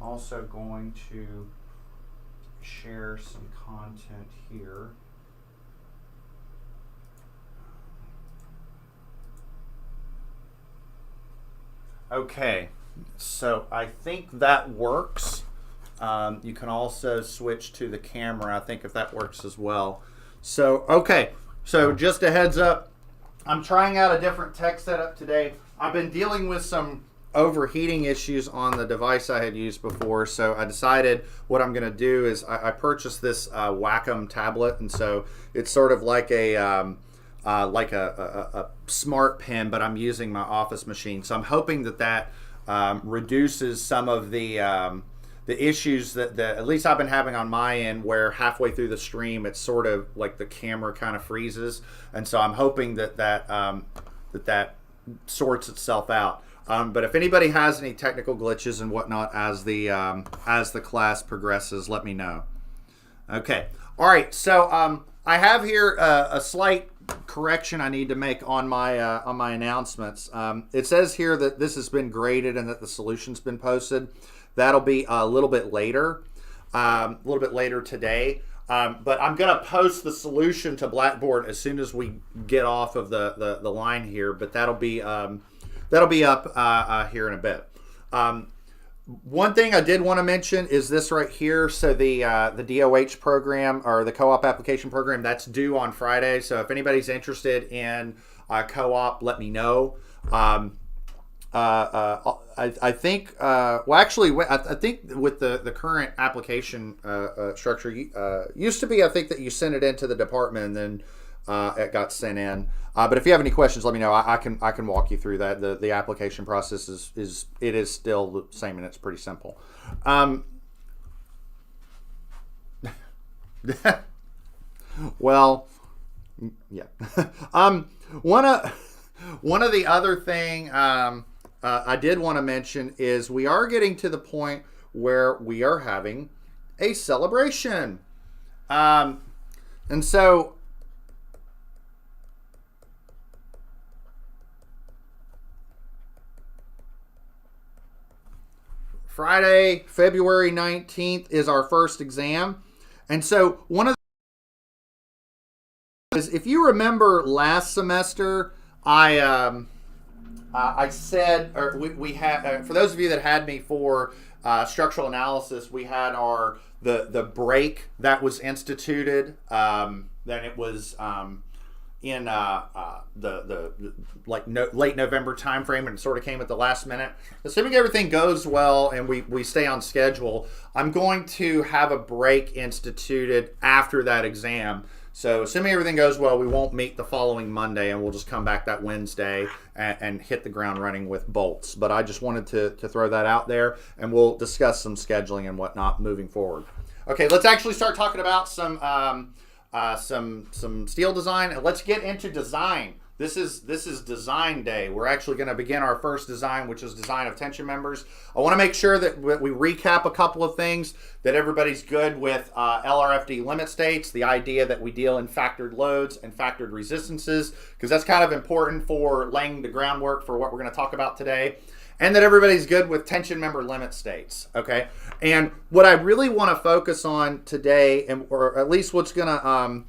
also going to share some content here. Okay, so I think that works. You can also switch to the camera, I think, if that works as well. So, okay, so just a heads up, I'm trying out a different tech setup today. I've been dealing with some overheating issues on the device I had used before, so I decided what I'm going to do is I purchased this Wacom tablet, and so it's sort of like a smart pen, but I'm using my office machine. So I'm hoping that reduces some of the issues that at least I've been having on my end, where halfway through the stream it's sort of like the camera kind of freezes, and so I'm hoping that sorts itself out. But if anybody has any technical glitches and whatnot as the class progresses, let me know. Okay, all right. So I have here a slight correction I need to make on my announcements. It says here that this has been graded and that the solution's been posted. That'll be a little bit later today. But I'm going to post the solution to Blackboard as soon as we get off of the line here. But that'll be up here in a bit. One thing I did want to mention is this right here. So the DOH program, or the co-op application program, that's due on Friday. So if anybody's interested in co-op, let me know. I think, well, actually, I think with the current application structure, used to be, I think, that you sent it into the department and then it got sent in. But if you have any questions, let me know. I can walk you through that. The application process is still the same, and it's pretty simple. Well, yeah. One of the other thing I did want to mention is we are getting to the point where we are having a celebration, and so Friday, February 19th is our first exam. And so one of the, if you remember last semester, I said, or we had, for those of you that had me for structural analysis, we had the break that was instituted. Then it was in late November timeframe, and it sort of came at the last minute. Assuming everything goes well and we stay on schedule, I'm going to have a break instituted after that exam. So assuming everything goes well, we won't meet the following Monday, and we'll just come back that Wednesday and hit the ground running with bolts. But I just wanted to throw that out there, and we'll discuss some scheduling and whatnot moving forward. Okay, let's actually start talking about some steel design, and let's get into design. This is design day. We're actually going to begin our first design, which is design of tension members. I want to make sure that we recap a couple of things, that everybody's good with LRFD limit states, the idea that we deal in factored loads and factored resistances, because that's kind of important for laying the groundwork for what we're going to talk about today. And that everybody's good with tension member limit states, okay? And what I really want to focus on today, or at least what's going to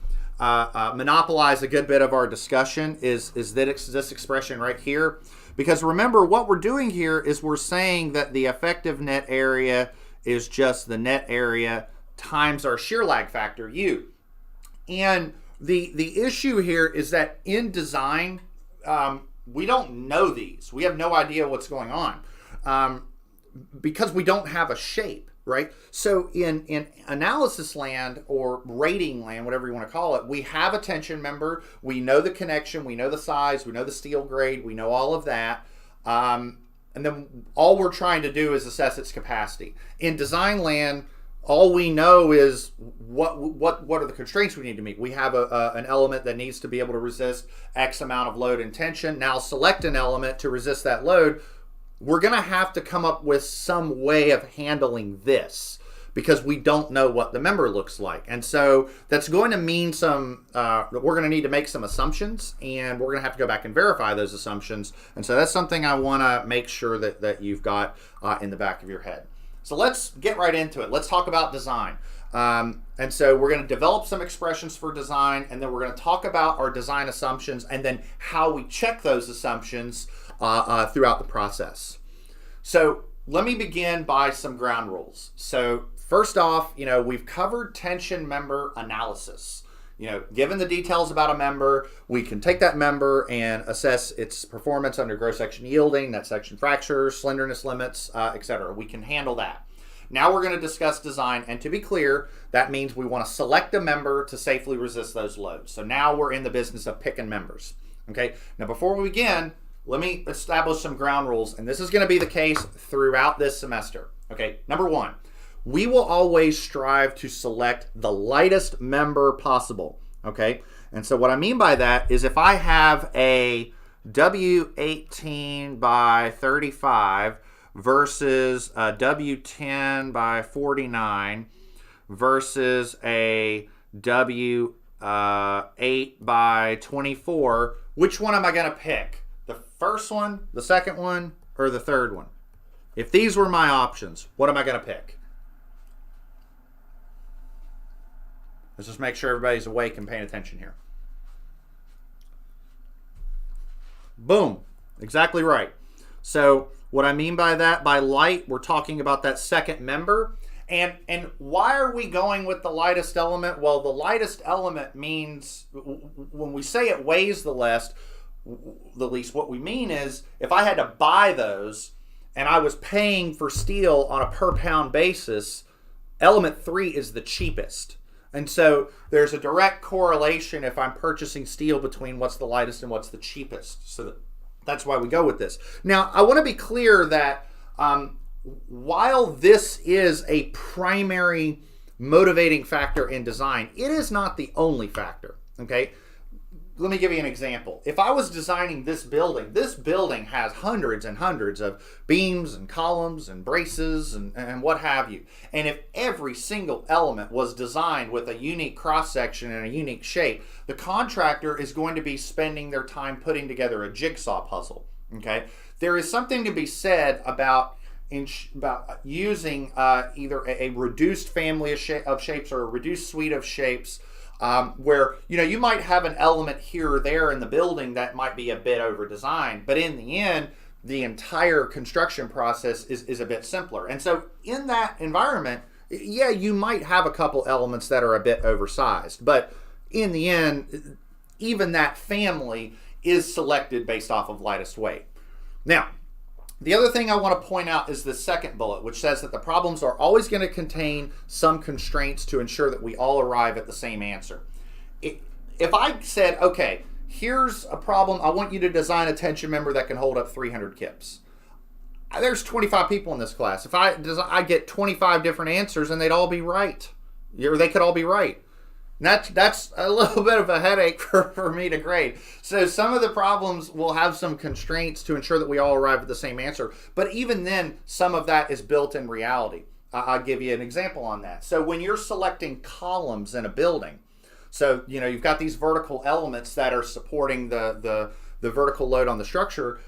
monopolize a good bit of our discussion, is this expression right here. Because remember, what we're doing here is we're saying that the effective net area is just the net area times our shear lag factor, U. And the issue here is that in design, we don't know these. We have no idea what's going on because we don't have a shape, right? So in analysis land, or rating land, whatever you want to call it, we have a tension member. We know the connection. We know the size. We know the steel grade. We know all of that. And then all we're trying to do is assess its capacity. In design land, all we know is what are the constraints we need to meet. We have an element that needs to be able to resist X amount of load and tension. Now select an element to resist that load. We're going to have to come up with some way of handling this, because we don't know what the member looks like. And so that's going to mean we're going to need to make some assumptions, and we're going to have to go back and verify those assumptions. And so that's something I want to make sure that you've got in the back of your head. So let's get right into it. Let's talk about design. And so we're going to develop some expressions for design, and then we're going to talk about our design assumptions and then how we check those assumptions throughout the process. So let me begin by some ground rules. So first off, we've covered tension member analysis. Given the details about a member, we can take that member and assess its performance under gross section yielding, net section fracture, slenderness limits, etc. We can handle that. Now we're going to discuss design, and to be clear, that means we want to select a member to safely resist those loads. So now we're in the business of picking members. Okay. Now before we begin, let me establish some ground rules, and this is going to be the case throughout this semester. Okay. Number one, we will always strive to select the lightest member possible. Okay. And so what I mean by that is if I have a W18 by 35 versus a W10 by 49 versus a W8 by 24, which one am I going to pick? The first one, the second one, or the third one? If these were my options, what am I going to pick? Let's just make sure everybody's awake and paying attention here. Boom. Exactly right. So what I mean by that, by light, we're talking about that second member. And why are we going with the lightest element? Well, the lightest element means when we say it weighs the least, what we mean is if I had to buy those and I was paying for steel on a per pound basis, element 3 is the cheapest. And so there's a direct correlation if I'm purchasing steel between what's the lightest and what's the cheapest. So that's why we go with this. Now, I want to be clear that while this is a primary motivating factor in design, it is not the only factor, okay? Let me give you an example. If I was designing this building has hundreds and hundreds of beams and columns and braces and what have you. And if every single element was designed with a unique cross-section and a unique shape, the contractor is going to be spending their time putting together a jigsaw puzzle, okay? There is something to be said about using either a reduced family of shapes or a reduced suite of shapes where you might have an element here or there in the building that might be a bit over designed, but in the end the entire construction process is a bit simpler. And so in that environment, yeah, you might have a couple elements that are a bit oversized, but in the end even that family is selected based off of lightest weight. Now, the other thing I want to point out is the second bullet, which says that the problems are always going to contain some constraints to ensure that we all arrive at the same answer. If I said, okay, here's a problem, I want you to design a tension member that can hold up 300 kips. There's 25 people in this class. If I get 25 different answers and they'd all be right, or they could all be right. That's a little bit of a headache for me to grade. So some of the problems will have some constraints to ensure that we all arrive at the same answer. But even then, some of that is built in reality. I'll give you an example on that. So when you're selecting columns in a building, so you've got these vertical elements that are supporting the vertical load on the structure.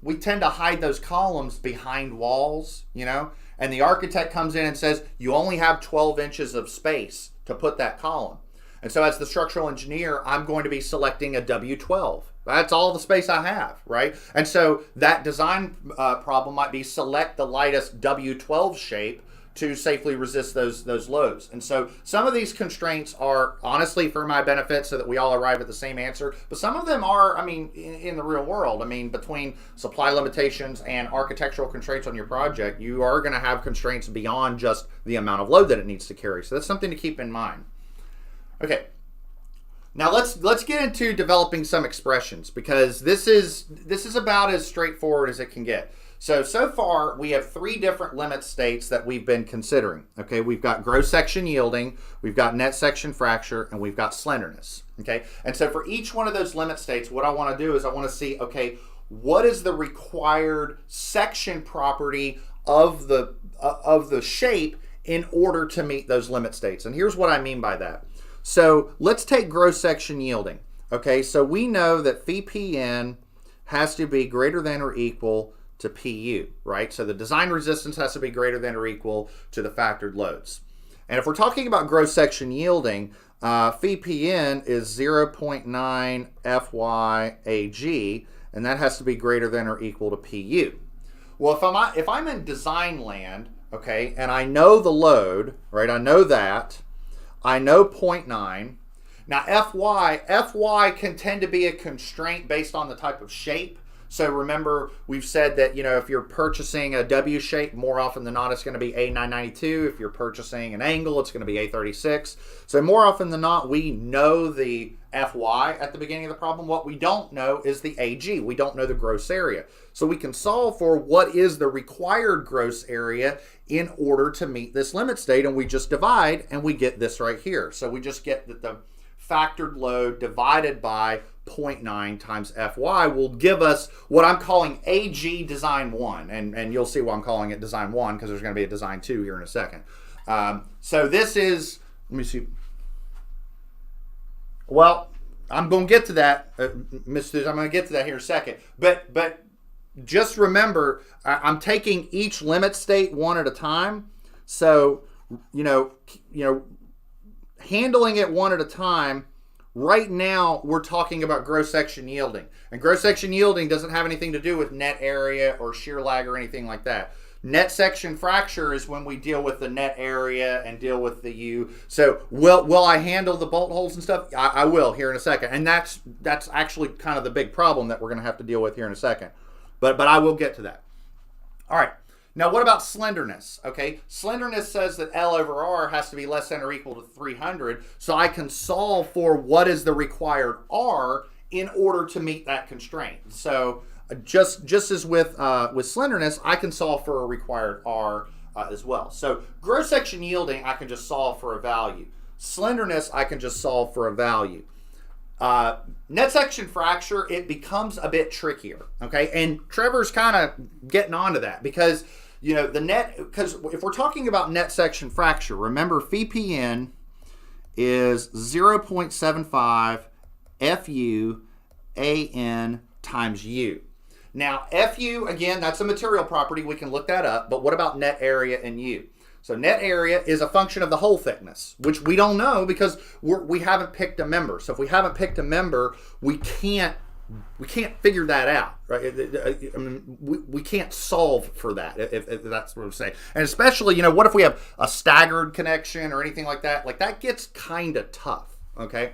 We tend to hide those columns behind walls, and the architect comes in and says, you only have 12 inches of space to put that column. And so as the structural engineer, I'm going to be selecting a W12. That's all the space I have, right? And so that design problem might be select the lightest W12 shape to safely resist those loads. And so some of these constraints are honestly for my benefit so that we all arrive at the same answer. But some of them are, in the real world, between supply limitations and architectural constraints on your project, you are going to have constraints beyond just the amount of load that it needs to carry. So that's something to keep in mind. Okay, now let's get into developing some expressions, because this is about as straightforward as it can get. So far we have 3 different limit states that we've been considering. Okay, we've got gross section yielding, we've got net section fracture, and we've got slenderness. Okay, and so for each one of those limit states, what I want to do is I want to see, okay, what is the required section property of the shape in order to meet those limit states. And here's what I mean by that. So let's take gross section yielding. Okay, so we know that phi PN has to be greater than or equal to PU, right? So the design resistance has to be greater than or equal to the factored loads. And if we're talking about gross section yielding, phi-PN is 0.9 FY-AG, and that has to be greater than or equal to PU. Well, if I'm in design land, okay, and I know the load, right, I know that, I know 0.9. Now FY can tend to be a constraint based on the type of shape. So remember, we've said that, you know, if you're purchasing a W shape, more often than not, it's going to be A992. If you're purchasing an angle, it's going to be A36. So more often than not, we know the FY at the beginning of the problem. What we don't know is the AG. We don't know the gross area. So we can solve for what is the required gross area in order to meet this limit state, and we just divide, and we get this right here. So we just get that the factored load divided by 0.9 times Fy will give us what I'm calling AG design 1. And you'll see why I'm calling it design 1, because there's going to be a design 2 here in a second. So this is, let me see. Well, I'm going to get to that, Mr. I'm going to get to that here in a second. But just remember, I'm taking each limit state one at a time. So, you know, handling it one at a time. Right now, we're talking about gross section yielding. And gross section yielding doesn't have anything to do with net area or shear lag or anything like that. Net section fracture is when we deal with the net area and deal with the U. So will I handle the bolt holes and stuff? I will here in a second. And that's actually kind of the big problem that we're going to have to deal with here in a second. But I will get to that. All right. Now, what about slenderness? Okay, slenderness says that L over R has to be less than or equal to 300, so I can solve for what is the required R in order to meet that constraint. So just as with slenderness, I can solve for a required R as well. So gross section yielding, I can just solve for a value. Slenderness, I can just solve for a value. Net section fracture, it becomes a bit trickier, okay? And Trevor's kind of getting onto that because, you know, because if we're talking about net section fracture, remember phi-PN is 0.75 FU AN times U. Now, FU, again, that's a material property. We can look that up, but what about net area and U? So net area is a function of the hole thickness, which we don't know because we haven't picked a member. So if we haven't picked a member, we can't figure that out, right? I mean, we can't solve for that, if that's what I'm saying. And especially, you know, what if we have a staggered connection or anything like that? Like that gets kind of tough, okay?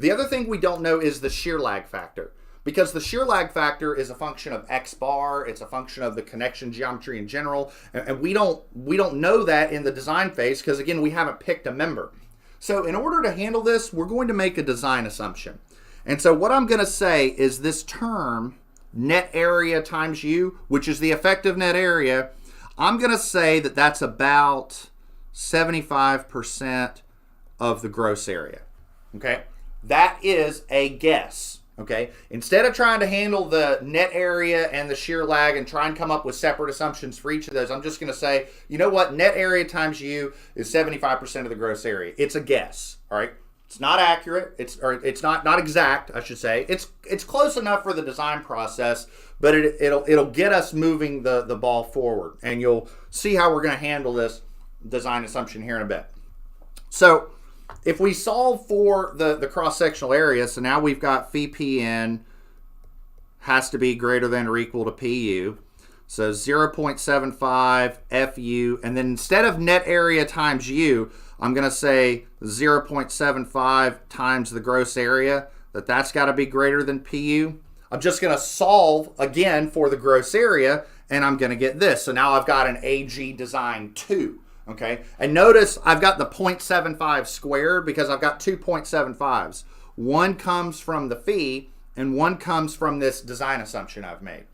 The other thing we don't know is the shear lag factor. Because the shear lag factor is a function of X bar, it's a function of the connection geometry in general, and we don't know that in the design phase because, again, we haven't picked a member. So in order to handle this, we're going to make a design assumption. And so what I'm going to say is this term, net area times U, which is the effective net area, I'm going to say that that's about 75% of the gross area, okay? That is a guess. Okay, instead of trying to handle the net area and the shear lag and try and come up with separate assumptions for each of those, I'm just going to say, you know what, net area times U is 75% of the gross area. It's a guess, all right? It's not accurate. It's not exact, I should say. It's close enough for the design process, but it'll get us moving the ball forward, and you'll see how we're going to handle this design assumption here in a bit. So if we solve for the cross-sectional area, so now we've got phi-PN has to be greater than or equal to PU. So 0.75 FU, and then instead of net area times U, I'm going to say 0.75 times the gross area, that's got to be greater than PU. I'm just going to solve, again, for the gross area, and I'm going to get this. So now I've got an AG design 2. Okay, and notice I've got the 0.75 squared because I've got two 0.75s. One comes from the phi and one comes from this design assumption I've made.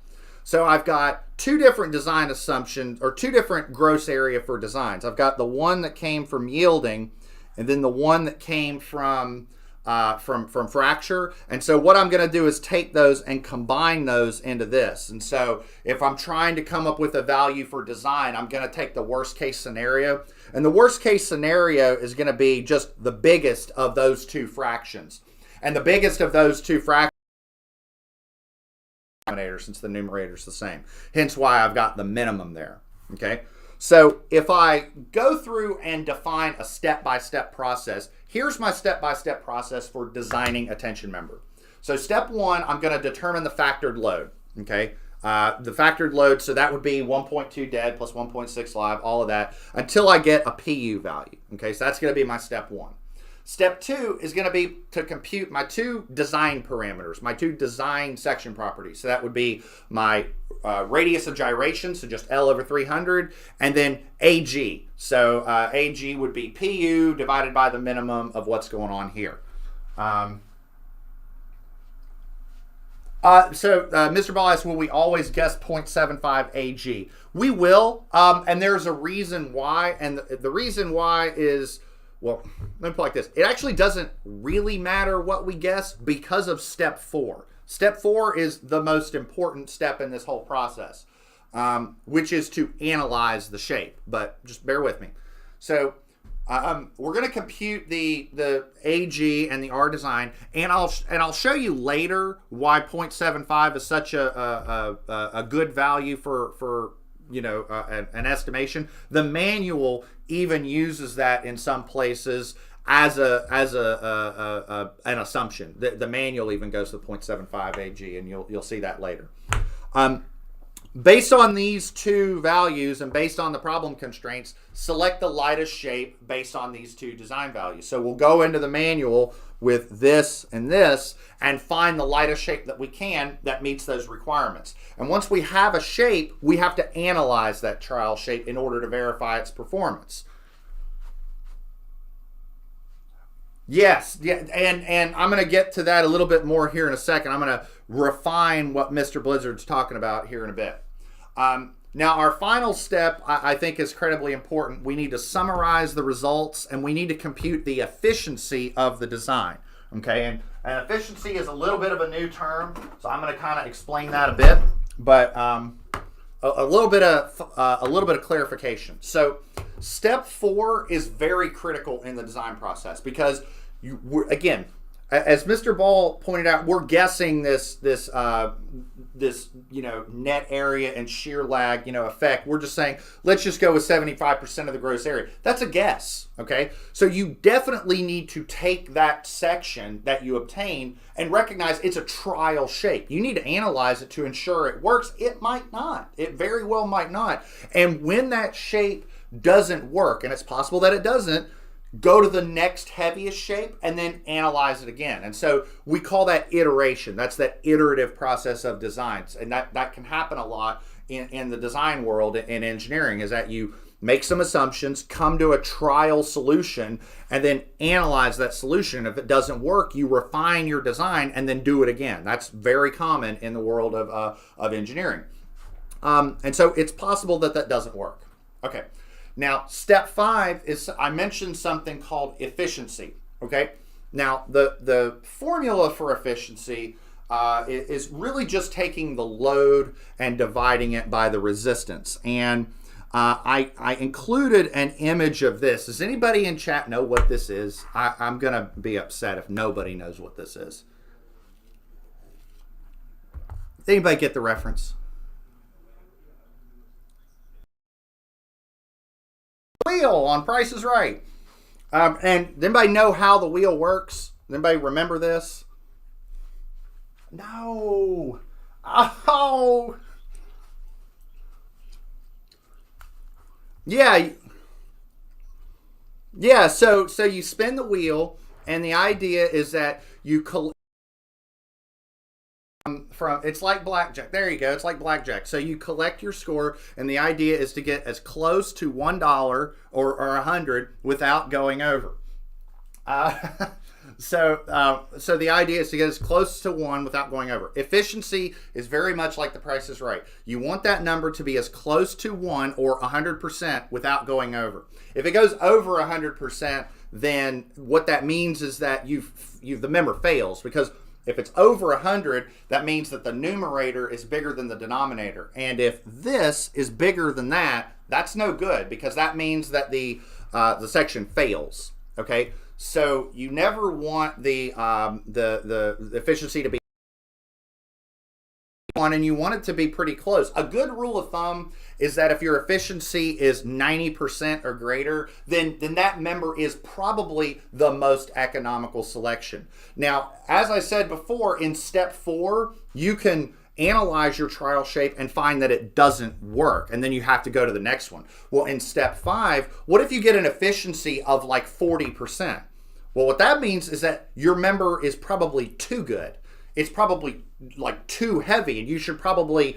So I've got two different design assumptions, or two different gross area for designs. I've got the one that came from yielding and then the one that came from fracture. And so what I'm going to do is take those and combine those into this. And so if I'm trying to come up with a value for design, I'm going to take the worst case scenario. And the worst case scenario is going to be just the biggest of those two fractions. And the biggest of those two fractions denominator since the numerator is the same. Hence why I've got the minimum there. Okay. So if I go through and define a step-by-step process, here's my step-by-step process for designing a tension member. So step one, I'm going to determine the factored load. Okay. The factored load, so that would be 1.2 dead plus 1.6 live, all of that, until I get a PU value. Okay, so that's going to be my step one. Step two is going to be to compute my two design parameters, my two design section properties. So that would be my radius of gyration, so just L over 300, and then AG. So AG would be PU divided by the minimum of what's going on here. Mr. Ball asks, will we always guess 0.75 AG? We will, and there's a reason why, and the reason why is, well, let me put it like this. It actually doesn't really matter what we guess because of step four. Step four is the most important step in this whole process, which is to analyze the shape, but just bear with me. So we're going to compute the AG and the R design, and I'll show you later why 0.75 is such a good value for an estimation. The manual even uses that in some places as an assumption. The manual even goes to 0.75 AG, and you'll see that later. Based on these two values and based on the problem constraints, select the lightest shape based on these two design values. So we'll go into the manual with this and find the lightest shape that we can that meets those requirements. And once we have a shape, we have to analyze that trial shape in order to verify its performance. Yes, yeah, and I'm going to get to that a little bit more here in a second. I'm going to refine what Mr. Blizzard's talking about here in a bit. Now, our final step, I think, is incredibly important. We need to summarize the results, and we need to compute the efficiency of the design. Okay, and efficiency is a little bit of a new term, so I'm going to kind of explain that a bit, but a little bit of clarification. So, step four is very critical in the design process because again, as Mr. Ball pointed out, we're guessing this net area and shear lag effect. We're just saying let's just go with 75% of the gross area. That's a guess, okay? So you definitely need to take that section that you obtain and recognize it's a trial shape. You need to analyze it to ensure it works. It might not. It very well might not. And when that shape doesn't work, and it's possible that it doesn't, go to the next heaviest shape and then analyze it again. And so we call that iteration. That's that iterative process of designs. And that can happen a lot in the design world in engineering, is that you make some assumptions, come to a trial solution, and then analyze that solution. If it doesn't work, you refine your design and then do it again. That's very common in the world of engineering. And so it's possible that that doesn't work. Okay. Now, step five is, I mentioned something called efficiency, okay? Now, the formula for efficiency is really just taking the load and dividing it by the resistance. And I included an image of this. Does anybody in chat know what this is? I'm going to be upset if nobody knows what this is. Does anybody get the reference? Wheel on Price is Right. And does anybody know how the wheel works? Does anybody remember this? No. Oh. Yeah. Yeah, so you spin the wheel, and the idea is that you collect it's like blackjack. There you go. It's like blackjack. So you collect your score, and the idea is to get as close to $1 or 100 without going over. So the idea is to get as close to 1 without going over. Efficiency is very much like the Price is Right. You want that number to be as close to 1 or 100% without going over. If it goes over 100%, then what that means is that the member fails, because if it's over 100, that means that the numerator is bigger than the denominator. And if this is bigger than that, that's no good, because that means that the section fails. Okay, so you never want the efficiency to be one and you want it to be pretty close. A good rule of thumb is that if your efficiency is 90% or greater, then that member is probably the most economical selection. Now, as I said before, in step 4, you can analyze your trial shape and find that it doesn't work, and then you have to go to the next one. Well, in step 5, what if you get an efficiency of like 40%? Well, what that means is that your member is probably too good. It's probably like too heavy, and you should probably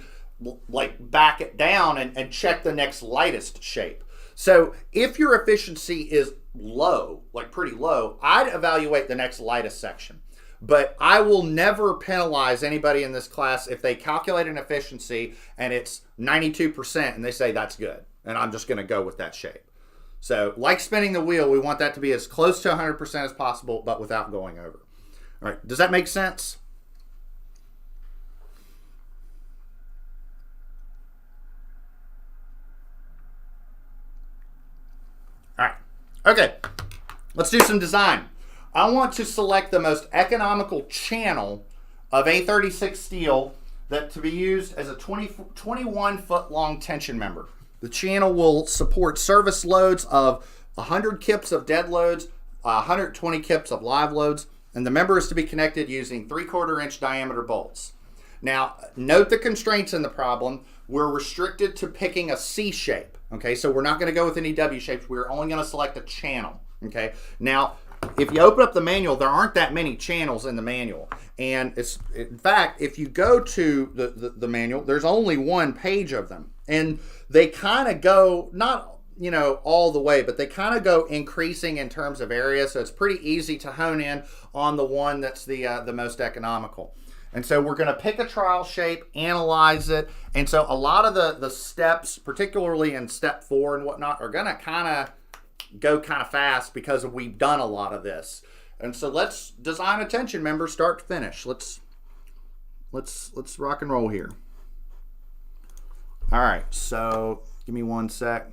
like back it down and check the next lightest shape. So if your efficiency is low, like pretty low, I'd evaluate the next lightest section. But I will never penalize anybody in this class if they calculate an efficiency and it's 92% and they say that's good, and I'm just going to go with that shape. So like spinning the wheel, we want that to be as close to 100% as possible, but without going over. All right, does that make sense? All right, okay, let's do some design. I want to select the most economical channel of A36 steel that to be used as a 21 foot long tension member. The channel will support service loads of 100 kips of dead loads, 120 kips of live loads, and the member is to be connected using 3/4 inch diameter bolts. Now, note the constraints in the problem. We're restricted to picking a C shape, okay? So we're not gonna go with any W shapes. We're only gonna select a channel, okay? Now, if you open up the manual, there aren't that many channels in the manual. And it's, in fact, if you go to the manual, there's only one page of them. And they kind of go, not, you know, all the way, but they kind of go increasing in terms of area. So it's pretty easy to hone in on the one that's the most economical. And so we're going to pick a trial shape, analyze it. And so a lot of the steps, particularly in step 4 and whatnot, are going to kind of go kind of fast because we've done a lot of this. And so let's design a tension member start to finish. Let's rock and roll here. All right, so give me one sec.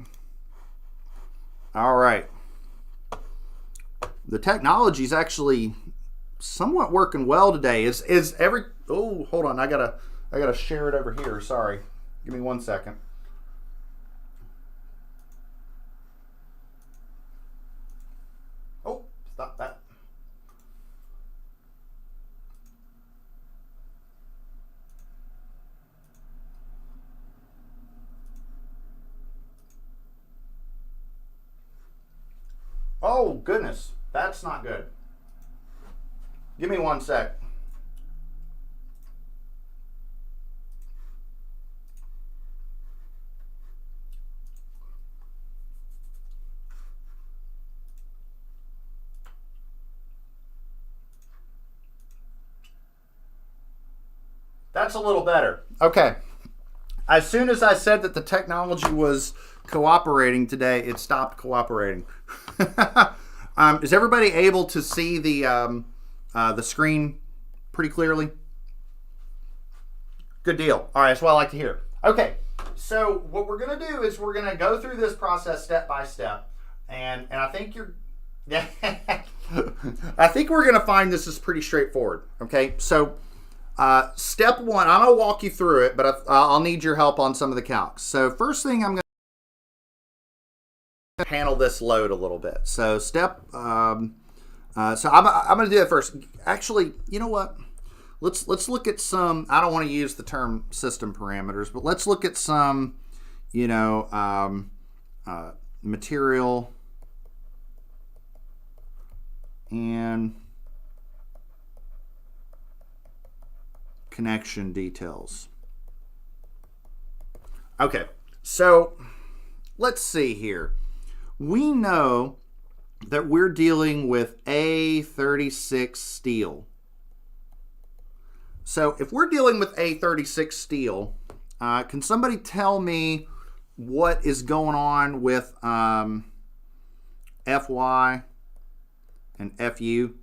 All right. The technology is actually somewhat working well today. Is every, oh, hold on, I gotta share it over here. Sorry. Give me one second. Stop that. Oh, goodness. That's not good. Give me one sec. That's a little better. Okay. As soon as I said that the technology was cooperating today, it stopped cooperating. Is everybody able to see the screen pretty clearly? Good deal. All right, that's what I like to hear. Okay, so what we're going to do is we're going to go through this process step by step, and I think you're. I think we're going to find this is pretty straightforward. Okay, so. Step 1, I'm going to walk you through it, but I'll need your help on some of the calcs. So first thing I'm going to handle this load a little bit. So so I'm going to do that first. Actually, you know what? Let's look at some, I don't want to use the term system parameters, but let's look at some, you know, material and connection details. Okay, so let's see here. We know that we're dealing with A36 steel. So if we're dealing with A36 steel, can somebody tell me what is going on with FY and FU?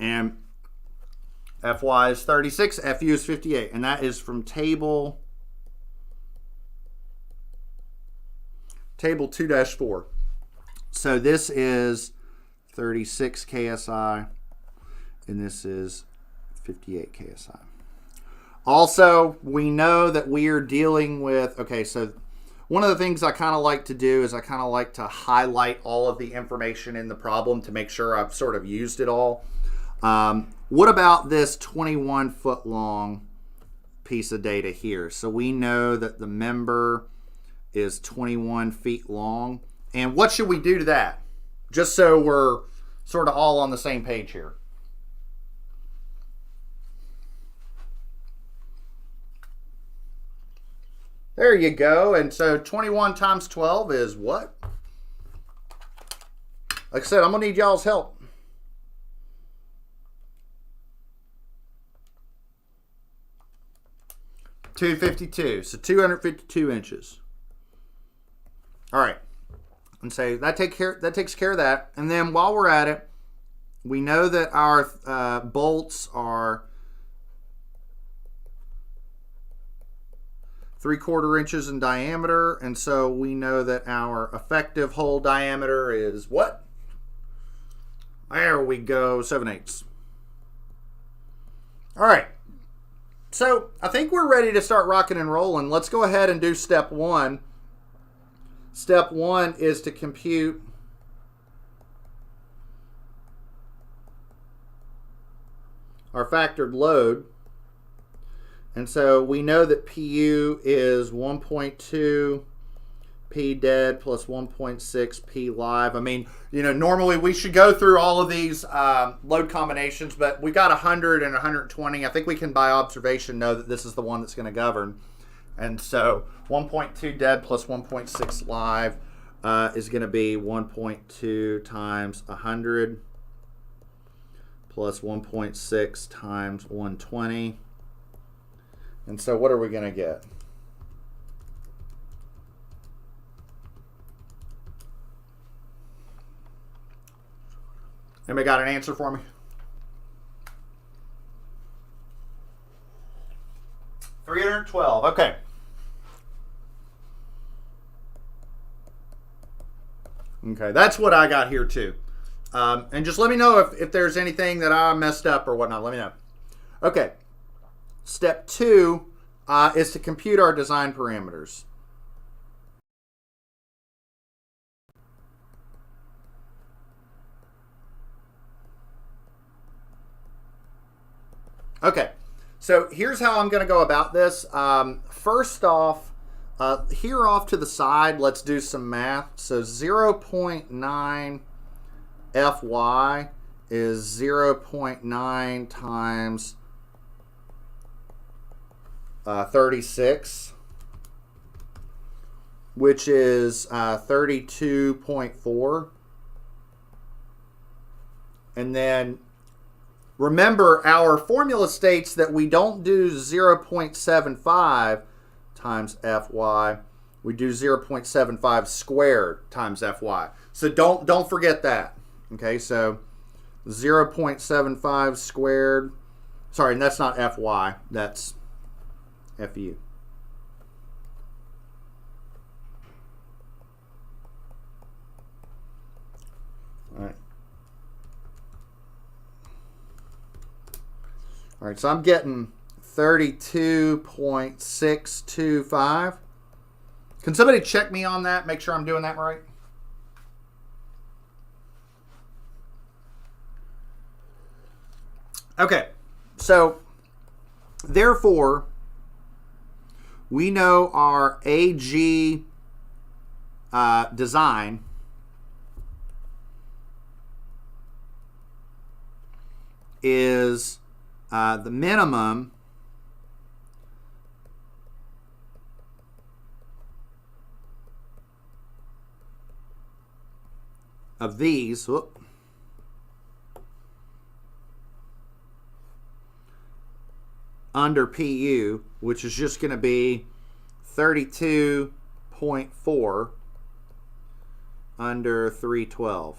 And FY is 36, FU is 58, and that is from table 2-4. So this is 36 KSI, and this is 58 KSI. Also, we know that we are dealing with, okay, so one of the things I kind of like to do is I kind of like to highlight all of the information in the problem to make sure I've sort of used it all. What about this 21 foot long piece of data here? So we know that the member is 21 feet long. And what should we do to that? Just so we're sort of all on the same page here. There you go. And so 21 times 12 is what? Like I said, I'm going to need y'all's help. $252. So 252 inches. All right. And so that takes care of that. And then while we're at it, we know that our bolts are 3/4 inches in diameter, and so we know that our effective hole diameter is what? There we go, 7/8. All right, so I think we're ready to start rocking and rolling. Let's go ahead and do step one. Step one is to compute our factored load. And so we know that PU is 1.2 P dead plus 1.6 P live. I mean, you know, normally we should go through all of these load combinations, but we got 100 and 120. I think we can by observation know that this is the one that's going to govern. And so 1.2 dead plus 1.6 live is going to be 1.2 times 100 plus 1.6 times 120. And so what are we going to get? Anybody got an answer for me? $312. Okay. Okay, that's what I got here too. And just let me know if there's anything that I messed up or whatnot. Let me know. Okay. Step two is to compute our design parameters. Okay, so here's how I'm going to go about this. First off, here off to the side, let's do some math. So 0.9 Fy is 0.9 times 36, which is 32.4. And then remember, our formula states that we don't do 0.75 times Fy. We do 0.75 squared times Fy. So don't forget that. Okay, so 0.75 squared. Sorry, and that's not Fy. That's Fu. All right. All right, so I'm getting 32.625. Can somebody check me on that? Make sure I'm doing that right. Okay, so therefore, we know our AG design is the minimum of these. Whoop, under PU, which is just going to be 32.4 under 312,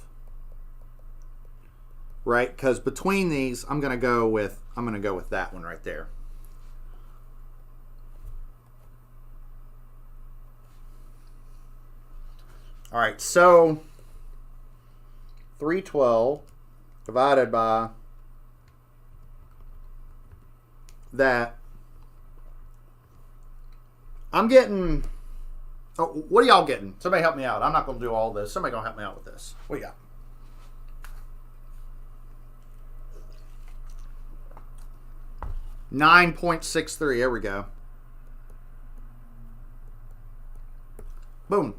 right? Because between these, I'm going to go with that one right there. All right, so 312 divided by that. I'm getting, oh, what are y'all getting? Somebody help me out. I'm not going to do all this. Somebody going to help me out with this. What you got? $9.63. There we go. Boom.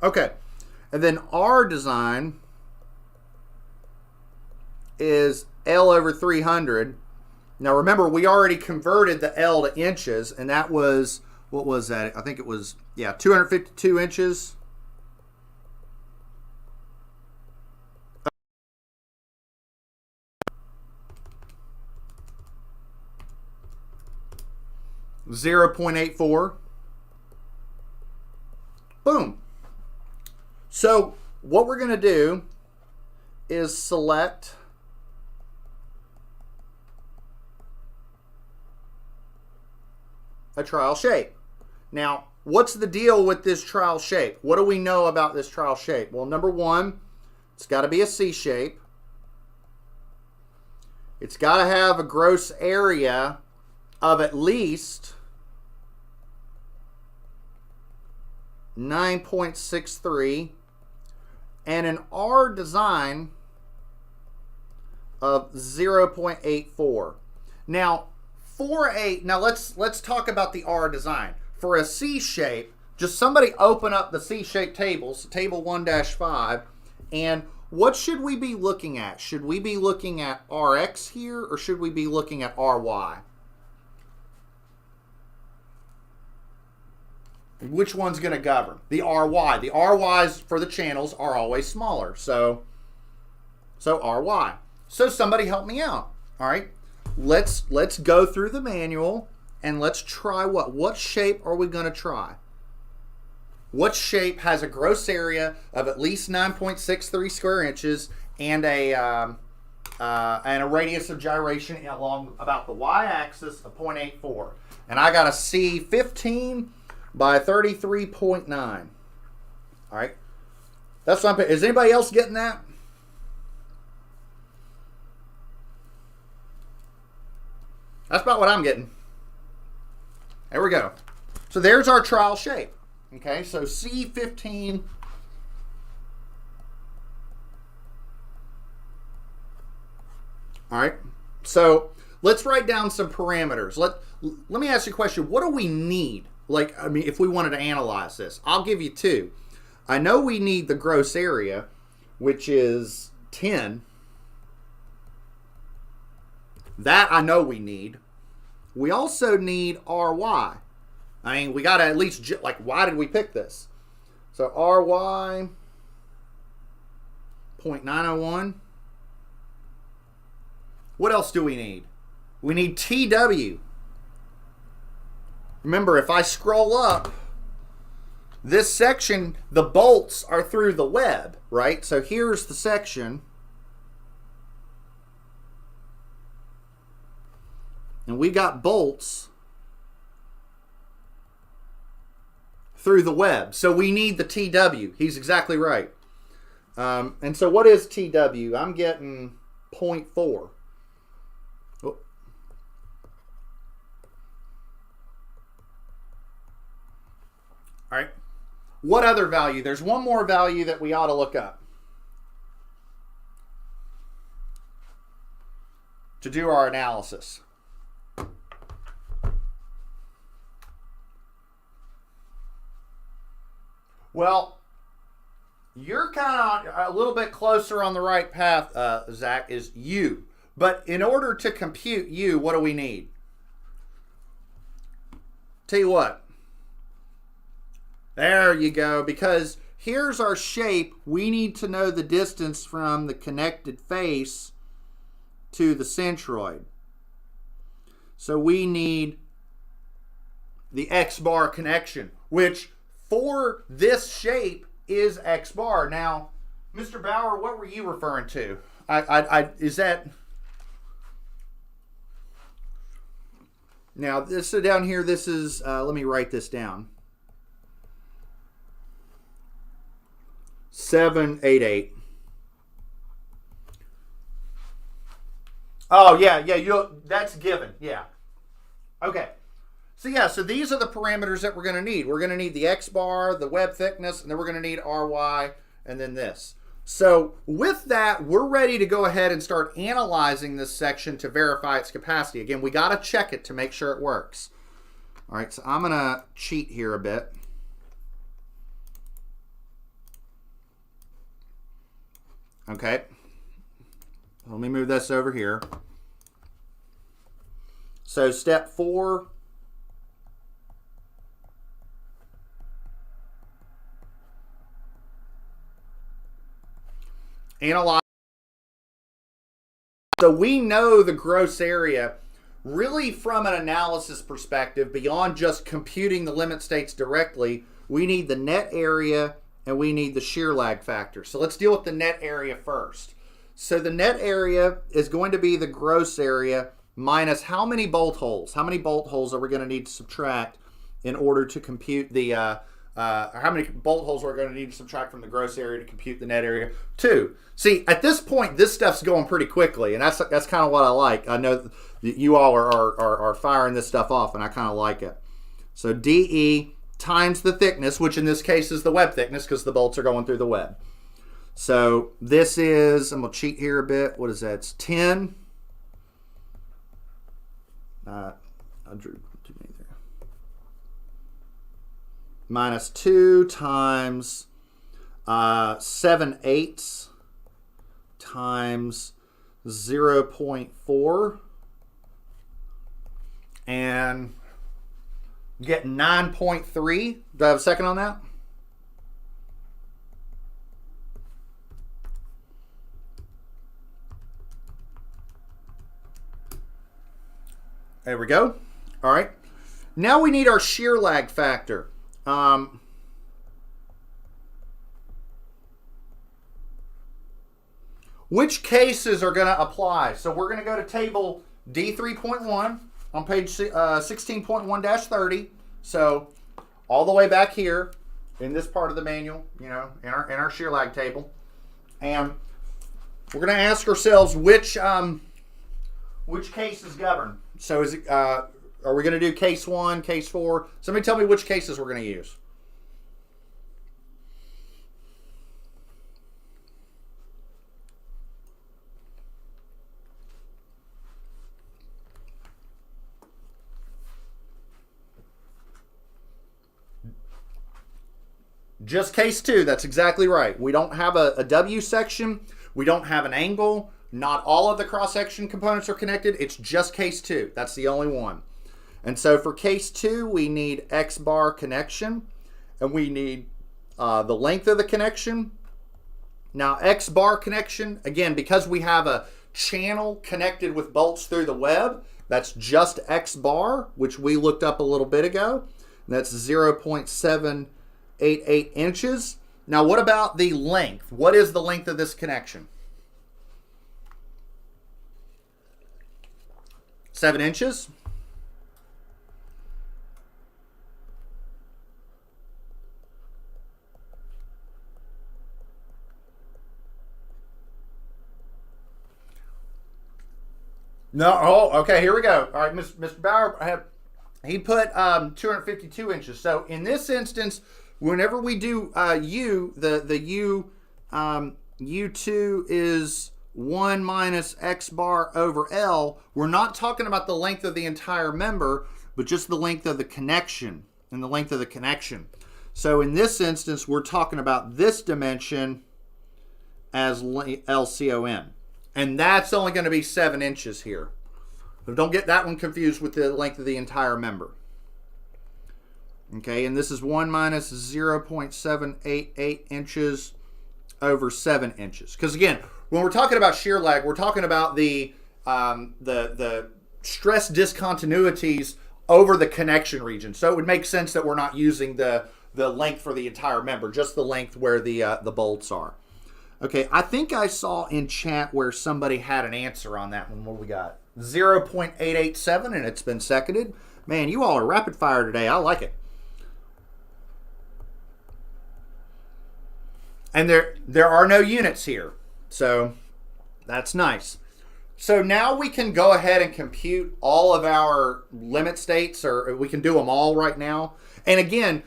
Okay. And then our design is L over 300. Now remember, we already converted the L to inches, and that was, what was that? I think it was, yeah, 252 inches. .84. Boom. So what we're going to do is select a trial shape. Now, what's the deal with this trial shape? What do we know about this trial shape? Well, number one, it's got to be a C shape. It's got to have a gross area of at least 9.63 and an R design of 0.84. Now, let's talk about the R design. For a C shape, just somebody open up the C shape tables, table 1-5, and what should we be looking at? Should we be looking at RX here, or should we be looking at RY? Which one's going to govern? The RY. The RYs for the channels are always smaller. So RY. So somebody help me out. All right. Let's go through the manual and let's try what? What shape are we going to try? What shape has a gross area of at least 9.63 square inches and a radius of gyration along about the y-axis of 0.84? And I got a C15 by 33.9. All right. That's what I'm paying. Is anybody else getting that? That's about what I'm getting. There we go. So there's our trial shape. Okay, so C15. All right. So let's write down some parameters. Let me ask you a question. What do we need? Like, I mean, if we wanted to analyze this, I'll give you two. I know we need the gross area, which is 10. That I know we need. We also need RY. I mean, we got to at least, like, why did we pick this? So RY 0.901. What else do we need? We need TW. Remember, if I scroll up, this section, the bolts are through the web, right? So here's the section. And we got bolts through the web. So we need the TW. He's exactly right. And so what is TW? I'm getting 0.4. All right. What other value? There's one more value that we ought to look up to do our analysis. Well, you're kind of a little bit closer on the right path, Zach, is U. But in order to compute U, what do we need? Tell you what. There you go. Because here's our shape. We need to know the distance from the connected face to the centroid. So we need the X bar connection, which for this shape is X bar. Now, Mr. Bauer, what were you referring to? Is that... Now, this so down here, this is, let me write this down. 788. Oh, yeah, that's given, yeah. Okay. So yeah, so these are the parameters that we're going to need. We're going to need the X bar, the web thickness, and then we're going to need RY, and then this. So with that, we're ready to go ahead and start analyzing this section to verify its capacity. Again, we got to check it to make sure it works. All right, so I'm going to cheat here a bit. Okay. Let me move this over here. So step 4. Analyze. So we know the gross area really from an analysis perspective, beyond just computing the limit states directly. We need the net area and we need the shear lag factor. So let's deal with the net area first. So the net area is going to be the gross area minus how many bolt holes? How many bolt holes are we going to need to subtract in order to compute the, or how many bolt holes we're going to need to subtract from the gross area to compute the net area? 2. See, at this point, this stuff's going pretty quickly, and that's kind of what I like. I know that you all are firing this stuff off, and I kind of like it. So DE times the thickness, which in this case is the web thickness because the bolts are going through the web. So this is, I'm going to cheat here a bit. What is that? It's 10. I drew too many there. Minus 2 times 7/8 times 0.4, and get 9.3. Do I have a second on that? There we go. All right. Now we need our shear lag factor. Which cases are going to apply? So we're going to go to table D3.1 on page 16.1-30. So all the way back here in this part of the manual, you know, in our shear lag table. And we're going to ask ourselves which cases govern. So is it, are we going to do case 1, case 4? Somebody tell me which cases we're going to use. Just case 2, that's exactly right. We don't have a W section. We don't have an angle. Not all of the cross-section components are connected. It's just case 2. That's the only one. And so for case 2, we need X bar connection, and we need the length of the connection. Now X bar connection, again, because we have a channel connected with bolts through the web, that's just X bar, which we looked up a little bit ago. That's 0.788 inches. Now what about the length? What is the length of this connection? 7 inches. No, oh, okay, here we go. All right, Mr. Bauer, he put 252 inches. So in this instance, whenever we do U, the U, U2 is 1 minus X bar over L. We're not talking about the length of the entire member, but just the length of the connection and the length of the connection. So in this instance, we're talking about this dimension as LCOM. And that's only going to be 7 inches here. So don't get that one confused with the length of the entire member. Okay, and this is 1 minus 0.788 inches over 7 inches. Because again, when we're talking about shear lag, we're talking about the stress discontinuities over the connection region. So it would make sense that we're not using the length for the entire member, just the length where the bolts are. Okay, I think I saw in chat where somebody had an answer on that one. What do we got? 0.887, and it's been seconded. Man, you all are rapid fire today. I like it. And there are no units here, so that's nice. So now we can go ahead and compute all of our limit states, or we can do them all right now. And again,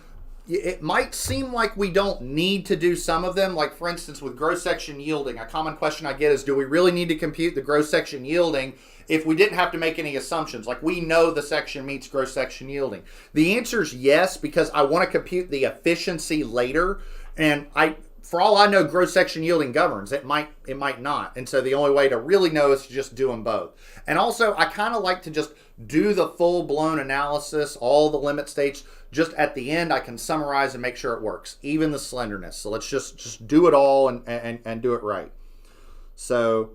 it might seem like we don't need to do some of them. Like for instance, with gross section yielding, a common question I get is, do we really need to compute the gross section yielding if we didn't have to make any assumptions? Like we know the section meets gross section yielding. The answer is yes, because I want to compute the efficiency later. And for all I know, gross section yielding governs. It might not. And so the only way to really know is to just do them both. And also, I kind of like to just do the full-blown analysis, all the limit states. Just at the end, I can summarize and make sure it works, even the slenderness. So let's just do it all and do it right. So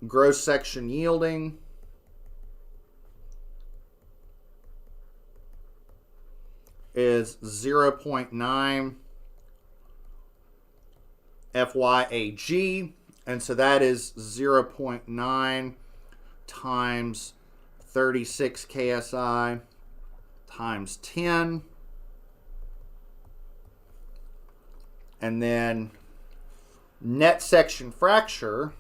gross section yielding is 0.9 FYAG, and so that is 0.9 times 36 KSI times 10, and then net section fracture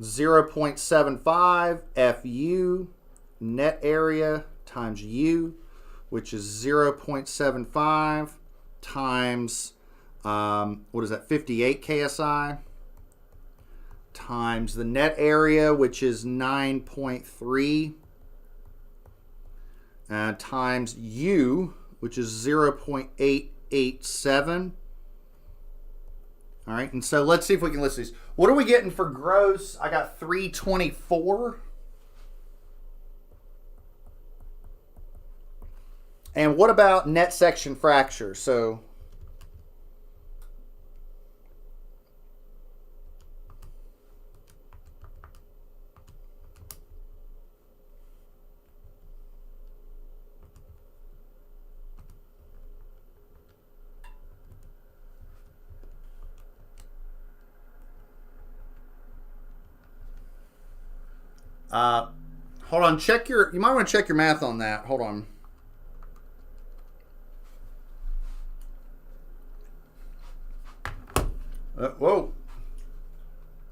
(0.75 FU) net area times U, which is 0.75 times what is that, 58 KSI, times the net area, which is 9.3, times U, which is 0.887. All right, and so let's see if we can list these. What are we getting for gross? I got 324. And what about net section fracture? So hold on, you might want to check your math on that. Hold on. Whoa.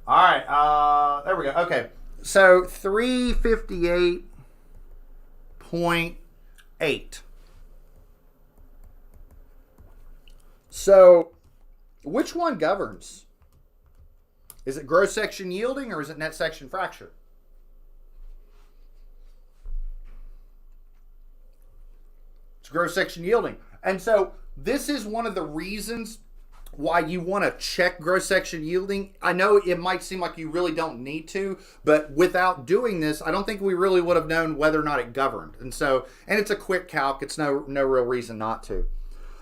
All right. There we go. Okay. So 358.8. So which one governs? Is it gross section yielding or is it net section fracture? It's gross section yielding. And so this is one of the reasons why you want to check gross section yielding. I know it might seem like you really don't need to, but without doing this, I don't think we really would have known whether or not it governed. And it's a quick calc. It's no real reason not to.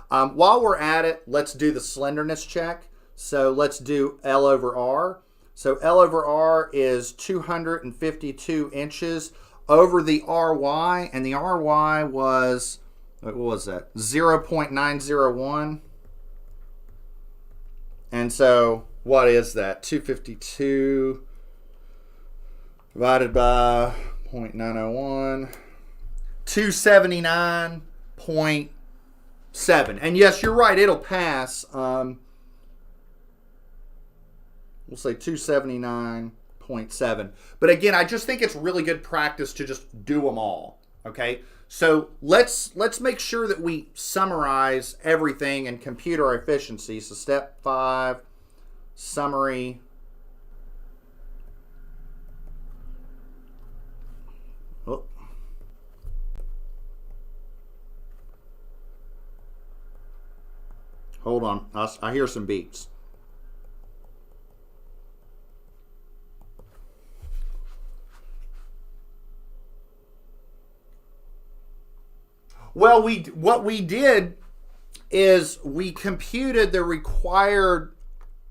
While we're at it, let's do the slenderness check. So let's do L over R. So L over R is 252 inches over the RY, and the RY was, what was that? 0.901. And so what is that? 252 divided by 0.901, 279.7. And yes, you're right, it'll pass. We'll say 279.7. But again, I just think it's really good practice to just do them all. Okay? So let's make sure that we summarize everything and compute our efficiency. So step 5, summary. Oh. Hold on, I hear some beeps. Well, what we did is we computed the required.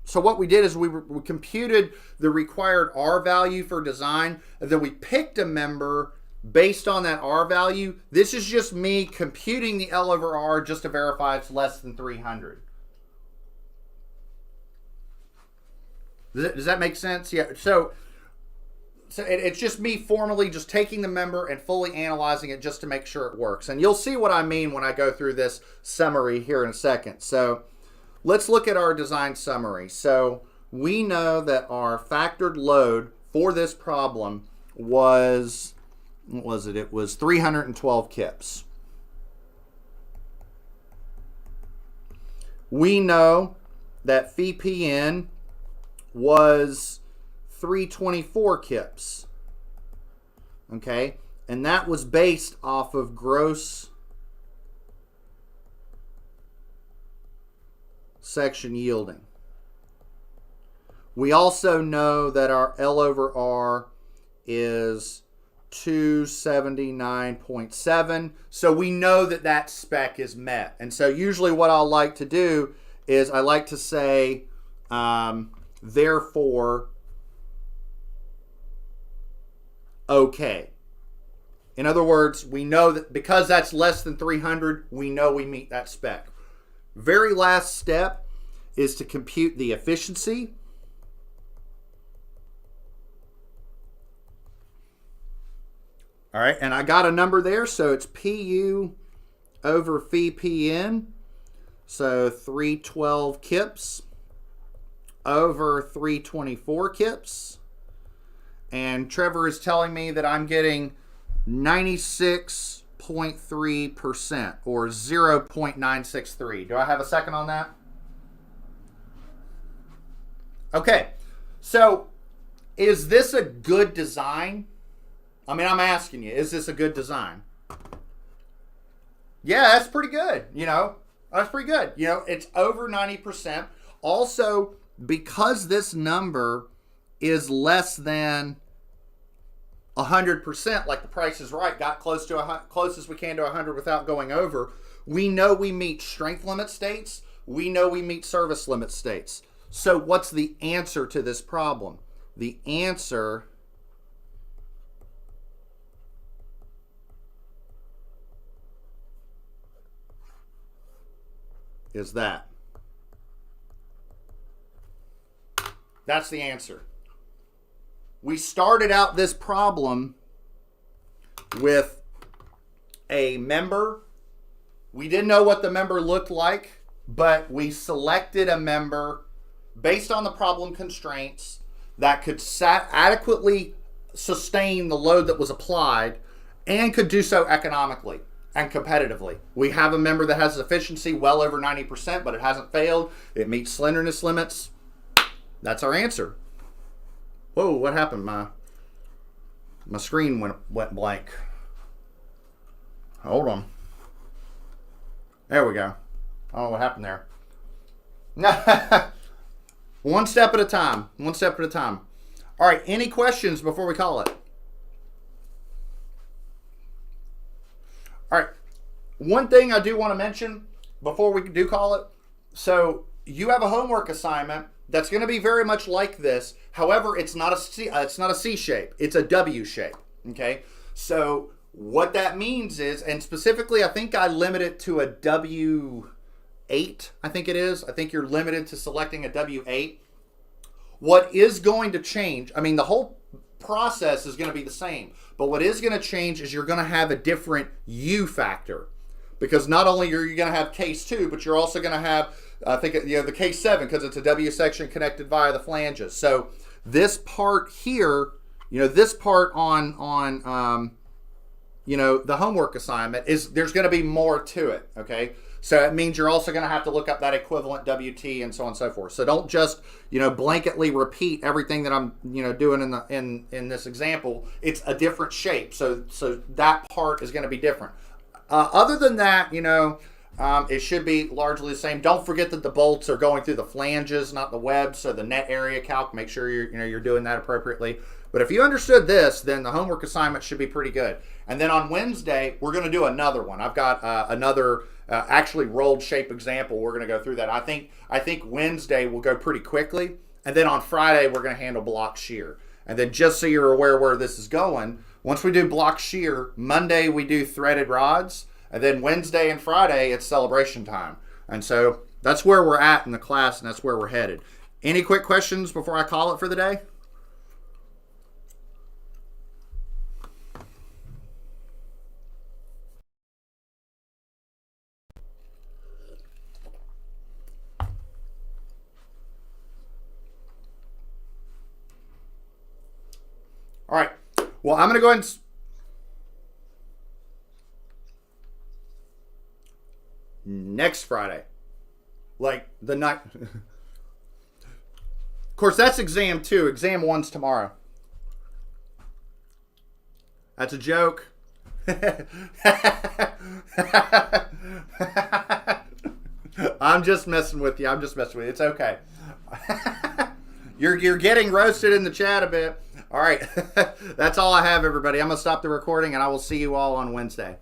So what we did is we computed the required R value for design, and then we picked a member based on that R value. This is just me computing the L over R just to verify it's less than 300. Does that make sense? Yeah. So it's just me formally just taking the member and fully analyzing it just to make sure it works. And you'll see what I mean when I go through this summary here in a second. So let's look at our design summary. So we know that our factored load for this problem was, what was it? It was 312 kips. We know that phi-PN was 324 kips. Okay, and that was based off of gross section yielding. We also know that our L over R is 279.7. So we know that that spec is met. And so usually what I'll like to do is I like to say, therefore, okay. In other words, we know that because that's less than 300, we know we meet that spec. Very last step is to compute the efficiency. All right, and I got a number there, so it's PU over phi-PN. So 312 kips over 324 kips. And Trevor is telling me that I'm getting 96.3% or 0.963. Do I have a second on that? Okay, so is this a good design? I mean, I'm asking you, is this a good design? Yeah, that's pretty good. You know, that's pretty good. You know, it's over 90%. Also, because this number is less than 100%, like the Price is Right, got close as we can to 100 without going over, we know we meet strength limit states. We know we meet service limit states. So what's the answer to this problem? The answer is that. That's the answer. We started out this problem with a member. We didn't know what the member looked like, but we selected a member based on the problem constraints that could adequately sustain the load that was applied and could do so economically and competitively. We have a member that has efficiency well over 90%, but it hasn't failed. It meets slenderness limits. That's our answer. Whoa, what happened? My screen went blank. Hold on. There we go. I don't know what happened there. One step at a time. One step at a time. All right, any questions before we call it? All right, one thing I do want to mention before we do call it. So you have a homework assignment that's going to be very much like this. However, it's not a C shape. It's a W shape. Okay. So what that means is, and specifically, I think I limit it to a W8. I think it is. I think you're limited to selecting a W8. What is going to change? I mean, the whole process is going to be the same, but what is going to change is you're going to have a different U factor, because not only are you going to have case 2, but you're also going to have, I think, the case 7, because it's a W section connected via the flanges. So this part here, this part on the homework assignment is, there's going to be more to it. Okay. So it means you're also going to have to look up that equivalent WT and so on and so forth. So don't just, blanketly repeat everything that I'm, doing in this example. It's a different shape. So that part is going to be different. Other than that, it should be largely the same. Don't forget that the bolts are going through the flanges, not the webs. So the net area calc, make sure you're doing that appropriately. But if you understood this, then the homework assignment should be pretty good. And then on Wednesday, we're going to do another one. I've got another actually rolled shape example. We're going to go through that. I think Wednesday will go pretty quickly. And then on Friday, we're going to handle block shear. And then just so you're aware where this is going, once we do block shear, Monday we do threaded rods. And then Wednesday and Friday, it's celebration time. And so that's where we're at in the class, and that's where we're headed. Any quick questions before I call it for the day? All right. Well, I'm going to go ahead and... Next Friday. Like the night... Of course, that's exam 2. Exam 1's tomorrow. That's a joke. I'm just messing with you. It's okay. You're getting roasted in the chat a bit. All right. That's all I have, everybody. I'm going to stop the recording, and I will see you all on Wednesday.